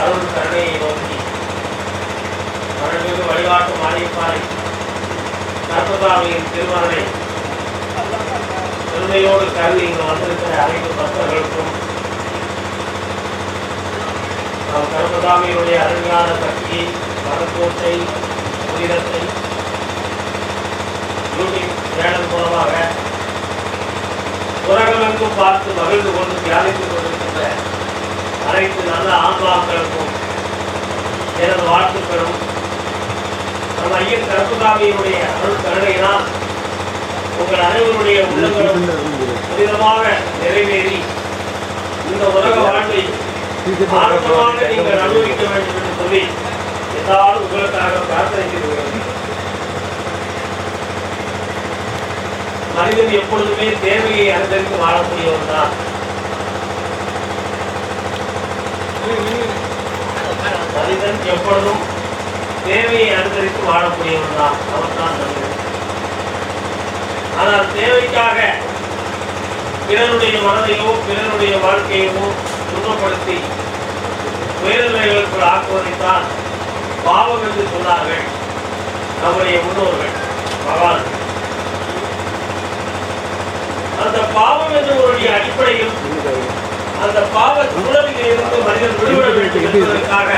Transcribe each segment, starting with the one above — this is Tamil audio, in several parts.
அருள் கருணையை நோக்கி மனமிகு வழிகாட்டு மாரியப்பாறை கற்பதாமியின் திருமணனை பெருமையோடு கருதி இங்கு வந்திருக்கிற அனைத்து பக்தர்களுக்கும் நாம் கற்பதாமியினுடைய அருமையான சக்தியை மனக்கோட்டை புனிதத்தை யூடியூப் சேனல் மூலமாக உலகமெங்கும் பார்த்து மகிழ்ந்து கொண்டு தியானித்துக் கொண்டிருக்கின்ற அனைத்து நல்ல ஆன்மாக்களுக்கும் எனது வாழ்த்துக்களும் நம் ஐயன் கற்பதாமியினுடைய அருள் கருணையினால் உங்கள் அனைவருடைய உள்ளங்களும் புனிதமாக நிறைவேறி இந்த உலக வாழ்வை ஆனந்தமாக நீங்கள் அனுபவிக்க வேண்டும் என்று சொல்லி எல்லாரும் உங்களுக்காக பிரார்த்தனை செய்து மனிதன் எப்பொழுதுமே தேவையை அனுசரித்து வாழக்கூடியவன் தான். மனிதன் எப்பொழுதும் தேவையை அனுசரித்து வாழக்கூடியவன் தான். அவன் தான் மனிதன். ஆனால் தேவைக்காக பிறருடைய மனதையோ பிறருடைய வாழ்க்கையோ துன்பப்படுத்தி உயர்நிலைகளுக்குள் ஆக்குவதைத்தான் பாவம் என்று சொன்னார்கள் நம்முடைய முன்னோர்கள் பகவான். அந்த பாவம் என்பவருடைய அடிப்படையில் அந்த பாவ சூழலில் இருந்து மனிதன் விடுபட வேண்டும் என்பதற்காக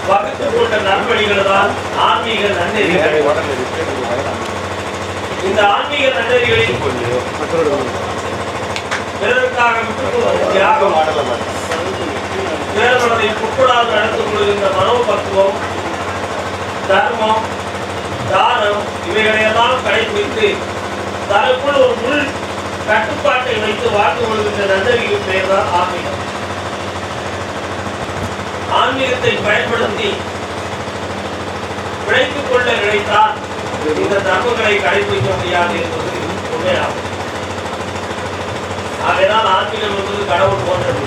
வகுத்துக் கொண்ட நற்பணிகள் தான் ஆன்மீக நன்னெறிகள். இந்த ஆன்மீக நன்னெறிகளில் பிறருக்காக தியாகம், பிறர்களை குப்படாது நடந்து கொள்கின்ற மனோபக்குவம், தர்மம், தானம் இவைகளையெல்லாம் கடைபிடித்து தனக்குள் ஒரு முள் கட்டுப்பாட்டை வைத்து வாழ்ந்து கொள்கின்ற நன்னறிவின் பெயர் தான் ஆன்மீகம். ஆன்மீகத்தை பயன்படுத்தி பிழைத்துக் கொள்ள நினைத்தால் இந்த தர்மங்களை கடைபிடிக்க முடியாது என்பது உண்மையாகும். ஆகையால் ஆன்மீகம் என்பது கடவுள் போன்றது.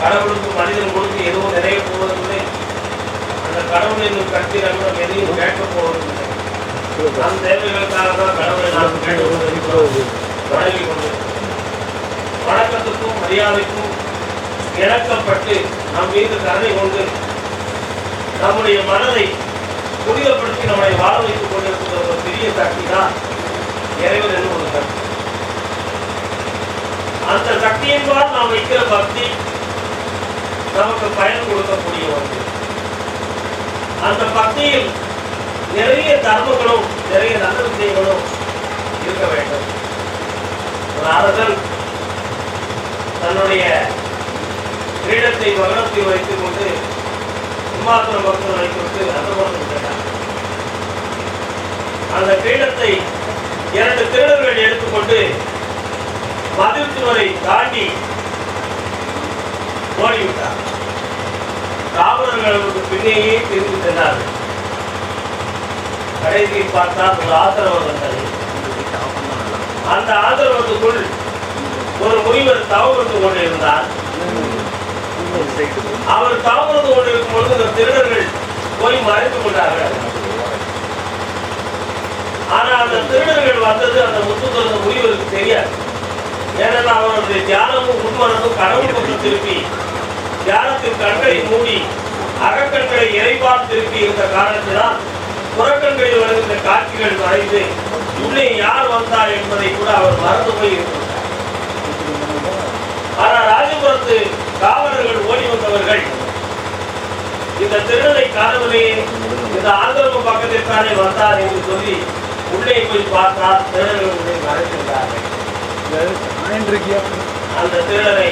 கடவுளுக்கு மனிதன் கொடுத்து எதுவும் நிறைய போவதில்லை. அந்த கடவுள் என்னும் கட்சி நம்மிடம் எதையும் கேட்கப் போவதில்லை. நம் தேவைகளுக்காக தான் கடவுளை நாம் கேட்டுக்கொண்டிருக்கிறோம். வணக்கத்துக்கும் மரியாதைக்கும் இழக்கப்பட்டு நம் மீது கருணை கொண்டு நம்முடைய மனதை புனிதப்படுத்தி நம்மை வாழ வைத்துக் கொண்டிருக்கிற ஒரு பெரிய சக்தி தான் இறைவன் என்று ஒரு சக்தி. அந்த சக்தியின்பால் நாம் வைக்கிற பக்தி நமக்கு பயன் கொடுக்கக்கூடிய ஒன்று. அந்த பக்தியில் நிறைய தர்மங்களும் நிறைய நல்ல விஷயங்களும் இருக்க வேண்டும். ஒரு அரசன் தன்னுடைய கிரீடத்தை மகனத்தில் வைத்துக் கொண்டு சிம்மாசன பக்தன் வைத்துவிட்டு அந்தபுரம் கேட்டார். அந்த கிரீடத்தை 2 திருடர்கள் எடுத்துக்கொண்டு மதில் சுவரை தாண்டி ஓடிவிட்டார். காவலர்களுக்கு பின்னேயே திரும்பி சென்றார்கள். கடைசியில் பார்த்தால் ஒரு ஆசிரமம் வந்தது. அந்த ஆசிரமத்துக்குள் ஒரு முனிவர் தவம் இருந்து கொண்டிருந்தார். அவர் தவம் இருந்து கொண்டிருக்கும் பொழுது இந்த திருடர்கள் போய் மறைந்து கொண்டார்கள். ஆனால் அந்த திருடர்கள் வந்தது அந்த முத்துக்குள்ள முனிவருக்கு தெரியாது. ஏனென்றால் அவருடைய தியானமும் உண்மனமும் கடவுள் பக்கம் திருப்பி தியானத்தின் கண்களை மூடி அகக்கண்களை இறைபால் திருப்பி இருந்த காரணத்தினால் புறக்கண்களில் வருகின்ற காட்சிகள் மறைந்து உள்ளே யார் வந்தார் என்பதை கூட அவர் மறந்து போய் இருந்தார். ஆனால் ராஜபுரத்து காவலர்கள் ஓடி வந்தவர்கள் இந்த திருடனை காணவில்லையே, இந்த ஆந்திரம பக்கத்தில் தானே வந்தார் என்று சொல்லி உள்ளே போய் பார்த்தால் திருடர்கள் உள்ளே மறைந்திருந்தார்கள். அந்த திருடனை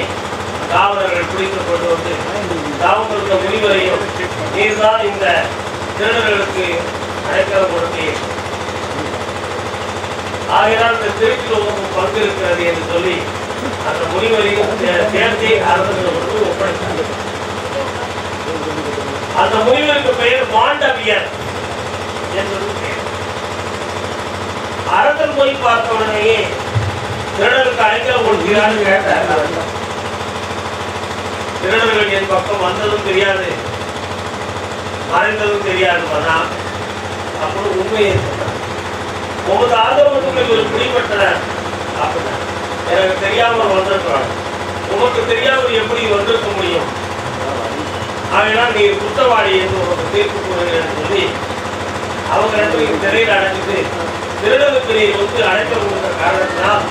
காவலர்கள் பிடித்துக் கொண்டு வந்து தாவம் இருந்த முனிவரையும் நீர்தான் இந்த திருடர்களுக்கு அடைக்கலம் கொடுத்தீர், ஆகையால் இந்த திருச்சிலோகம் பங்கு இருக்கிறது என்று சொல்லி அந்த முனிவரையும் சேர்த்து அரசர்களுக்கு ஒப்படைத்தார். அந்த முனிவருக்கு பெயர் மாண்டவியர் என்பது பெயர். அரசன் போய் பார்த்த உடனேயே திருடர்களுக்கு அடைக்கலம் கொடுக்கிறான்னு கேட்டார். திருடர்கள் என் பக்கம் வந்ததும் தெரியாது மறைந்ததும் தெரியாது. அப்படி உண்மையை சொன்னார். உமது ஆதரவுக்கு ஒரு பிடிப்பட்டனர் அப்படின்னா எனக்கு தெரியாமல் வந்திருக்கிறார். உமக்கு தெரியாமல் எப்படி வந்திருக்க முடியும்? ஆகையினால் நீ குற்றவாளி என்று ஒரு தீர்ப்பு கூறுகிறேன் சொல்லி அவங்க இடத்துல சிறையில் அடைச்சிட்டு திருடனுக்கு நீர் வந்து அடைக்க கொடுத்த காரணத்தினால்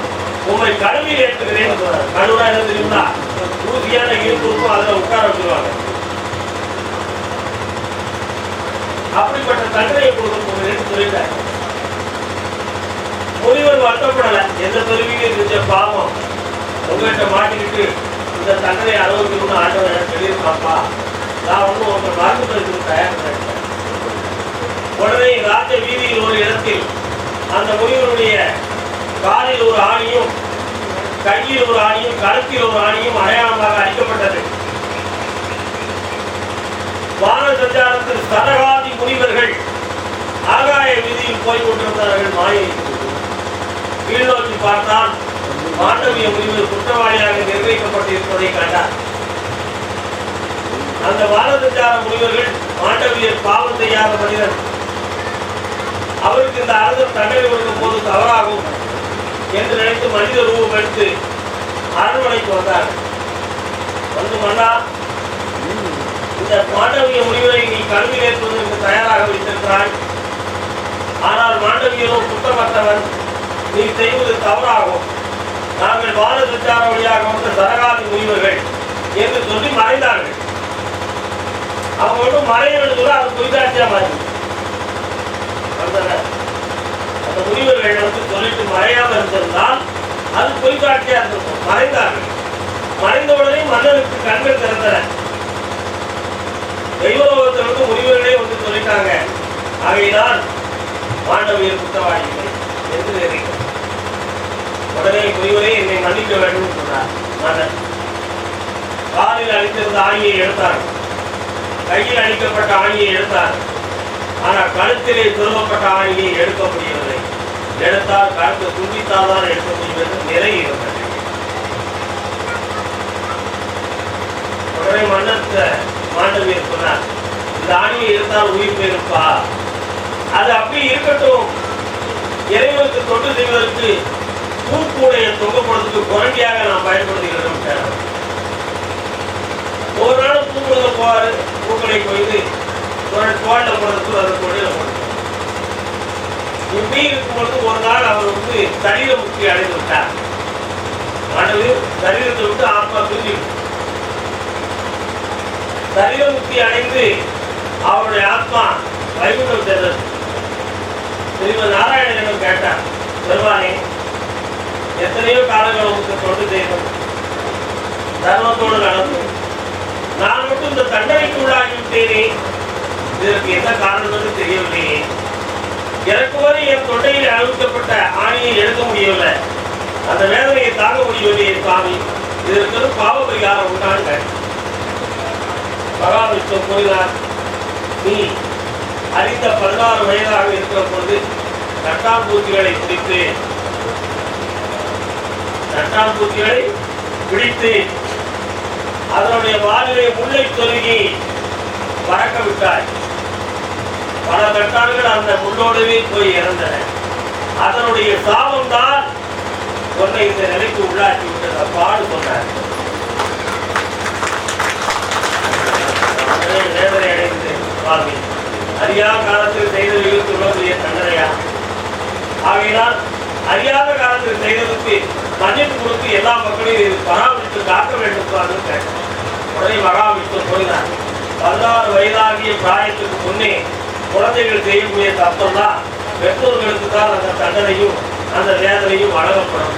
உண்மை கழுவில் ஏற்றுகிறேன்னு சொல்றாரு. கழுவுனா என்ன தெரியுமா? ஊசியான இருப்பு இருக்கும், அதில் உட்கார வச்சுருவாங்க. அப்படிப்பட்ட தண்டனையை கொடுக்க போகிறேன்னு சொல்லிட்டார். முனிவர் வருத்தப்படலை. எந்த தொழிலும் இருந்த பாவம் உங்கள்கிட்ட மாட்டிக்கிட்டு இந்த தண்டனை அனுபவிக்கணும்னு ஆண்டவர் சொல்லியிருக்காப்பா, நான் ஒன்றும் உங்கள் மருந்து பரிசுக்கு தயார் பண்ணிட்டேன். உடனே ராஜ வீதியில் ஒரு இடத்தில் அந்த முனிவருடைய காலில் ஒரு ஆணியும் கையில் ஒரு ஆணியும் கழுத்தில் ஒரு ஆணியும் அடையாளமாக அளிக்கப்பட்டது. வான சஞ்சாரத்தில் சரகாதி முனிவர்கள் ஆகாய வீதியில் போய் கொண்டிருந்தார்கள். மாயை கீழ்நோக்கி பார்த்தால் மாண்டவிய முனிவர் குற்றவாளியாக நிர்ணயிக்கப்பட்டிருப்பதை கண்டார். அந்த வான சஞ்சார முனிவர்கள் மாண்டவியர் பாவம் செய்யாத மனிதர், அவருக்கு இந்த அரசர் தண்டனை கொடுக்கும் போது தவறாகும் என்று நினைத்து மனித ரூபம் எடுத்து அரண்மனைக்கு வந்தார். வந்து மன்னா, இந்த மாண்டவிய முனிவரை நீ கல்வியில் ஏற்பதற்கு தயாராக வைத்திருக்கிறாய். ஆனால் மாண்டவியனோ குற்றமற்றவன், நீ செய்வது தவறாகும். நாங்கள் வான சஞ்சார வழியாக வந்த சரகாதி முனிவர்கள் என்று சொல்லி மறைந்தார்கள். அவங்க மட்டும் மறையன்னு சொல்ல அது பொய்காட்சியா மாறி அந்த முனிவர்கள் வந்து சொல்லிட்டு மறையாம இருந்திருந்தால் அது பொய்காட்சியா இருந்திருக்கும். மறைந்தார்கள். மறைந்த உடனே மன்னருக்கு கண்கள் திறந்தன. தெய்வலோகத்திலிருந்து முனிவர்களே வந்து சொல்லிட்டாங்க, ஆகையினால் மாண்டவியர் குற்றவாளிகள் என்று நினைக்கிறேன். உடனே முனிவரே என்னை மன்னிக்க வேண்டும் சொன்னார் மன்னர். காலில் அளித்திருந்த ஆணியை எடுத்தார், கையில் அளிக்கப்பட்ட ஆணியை எடுத்தார். ஆனால் கழுத்திலே திருவப்பட்ட ஆணியை எடுக்க முடியவில்லை. எடுத்தால் கழுத்து துண்டித்தால் தான் எடுக்க முடியும் என்று நிலை இருந்தது. உடனே மன்னர் மாண்டவியர் சொன்னார், இந்த ஆணியை எடுத்தால் உயிர் போயிருப்பா, அது அப்படி இருக்கட்டும். இறைவனுக்கு தொண்டு செய்வதற்கு பூக்கூடைய தொங்கப்படுறதுக்கு குரண்டியாக நான் பயன்படுத்துகிறேன். ஒரு நாள் பூக்குள்ள போவாரு, பூக்களை கொய்து தோல்ல போடுறதுக்கு அந்த தொழில போடுறார். இப்படி இருக்கும்பொழுது ஒரு நாள் அவர் வந்து சரீர முக்தி அடைந்து விட்டார். சரீரத்தை விட்டு ஆத்மா பிரிஞ்சு சரீர முக்தி அடைந்து அவருடைய ஆத்மா வைகுண்டம் சென்றது. ஸ்ரீமத் நாராயணனிடம் கேட்டார், பெருமானே, எத்தனையோ காலங்கள் உங்களுக்கு தொண்டு செய்யணும், தர்மத்தோடு நடக்கும், நான் மட்டும் இந்த தண்டனைக்கு உள்ளாகிவிட்டேனே, இதற்கு என்ன காரணம் என்று தெரியவில்லையே. எனக்கு வரை என் தொண்டையில் அழுத்தப்பட்ட ஆணியை எடுக்க முடியவில்லை, அந்த வேதனையை தாங்க முடியவில்லையே சுவாமி, இதற்கு பாவ பரிகாரம் உண்டாங்க. மகாவிஷ்ணு கூறினார், நீ அறிந்த 16 வயதாக இருக்கிற பொழுது தட்டாம்பூச்சிகளை பிடித்து அதனுடைய வாலிலே முல்லை சொருகி பறக்க விட்டாய். பல தட்டான்கள் அந்த முள்ளோடவே போய் இறந்தன. அதனுடைய சாபம் தான் உன்னை இந்த நிலைக்கு உள்ளாக்கி விட்டது அப்பாடு சொன்னார். வேதனை அடைந்து சுவாமி, அறியாத காலத்தில் செய்தவர்களுக்கு இவ்வளவு தண்டனையா? ஆகையினால் அறியாத காலத்தில் செய்ததுக்கு மன்னிப்பு கொடுத்து எல்லா மக்களையும் பராமரித்து காக்க வேண்டும் சுவாமி கேட்டார். உடனே மகாவிஷ்ணு போயினார், 16 வயதாகிய பிராயத்துக்கு முன்னே குழந்தைகள் செய்யக்கூடிய தப்பம் தான் பெற்றோர்களுக்கு தான் அந்த தண்டனையும் அந்த வேதனையும் வழங்கப்படும்,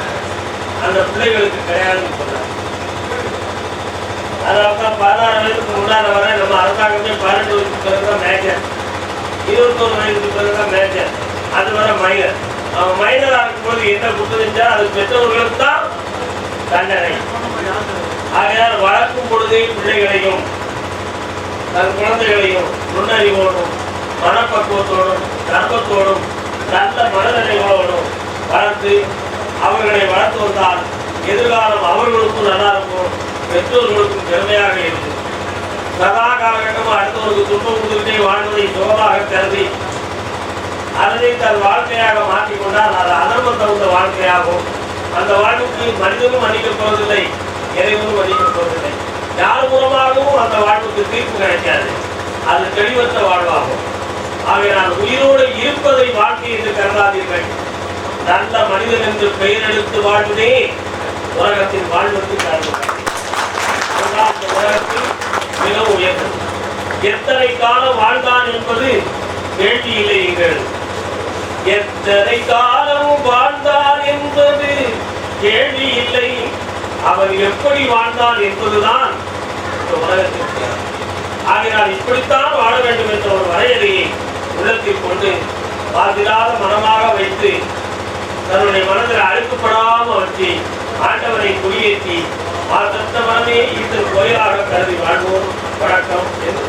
அந்த பிள்ளைகளுக்கு கிடையாதுன்னு சொன்னார். அதனால்தான் 16 வயதுக்கு முன்னாடி வர நம்ம அரசாங்கமே 12 வயதுக்கு பிறகுதான் மேஜர், 21 வயதுக்கு பிறகுதான் மேஜர், அது வர மைனர். அவன் மைனராக இருக்கும்போது என்ன குற்றம் செஞ்சா அது பெற்றவர்களுக்கு தான் தண்டனை. ஆகையால் வளர்க்கும் பொழுதே பிள்ளைகளையும் தன் குழந்தைகளையும் நுண்ணறிவோடும் மனப்பக்குவத்தோடும் கர்ப்பத்தோடும் நல்ல மனநிலைகளோடும் வளர்த்து அவர்களை வளர்த்து வந்தால் எதிர்காலம் அவர்களுக்கும் நல்லா இருக்கும், பெற்றோர்களுக்கும் பெருமையாக இருக்கும். சதா காலகட்டமாக அடுத்தவருக்கு துன்பம் கொடுத்துக்கிட்டே வாழ்வதை சுகமாக கருதி அதனை தன் வாழ்க்கையாக மாற்றிக்கொண்டால் அது அதர்மம் தகுந்த வாழ்க்கையாகும். அந்த வாழ்வுக்கு மனிதனும் மன்னிக்கப் போவதில்லை, இறைவனும் மன்னிக்கப் போவதில்லை. யார் மூலமாகவும் அந்த வாழ்வு நமக்கு தீர்ப்பு கிடைக்காது. அது தெளிவற்ற வாழ்வாகும். ஆகையால் உயிரோடு இருப்பதை வாழ்க்கை என்று கருதாதீர்கள். நல்ல மனிதன் என்று பெயர் எடுத்து வாழ்வதே உலகத்தின் வாழ்வுக்கு காரணம். இந்த உலகத்தில் மிக உயர்ந்தது. எத்தனை காலம் வாழ்ந்தான் என்பது கேள்வி இல்லை. எங்கள் எத்தனை காலம் வாழ்ந்தான் என்பது கேள்வி இல்லை. அவன் எப்படி வாழ்ந்தான் என்பதுதான் இந்த உலகத்திற்கு. ஆகையால் இப்படித்தான் வாழ வேண்டும் என்ற ஒரு வரையறையை உள்ளத்தில் கொண்டு பாதிலாத மனமாக வைத்து தன்னுடைய மனதில் அழுக்கப்படாமல் வச்சு ஆண்டவரை குடியேற்றி மாற்றத்த மனமே ஈசல் கோயிலாக கருதி வாழ்வோம். வணக்கம் என்று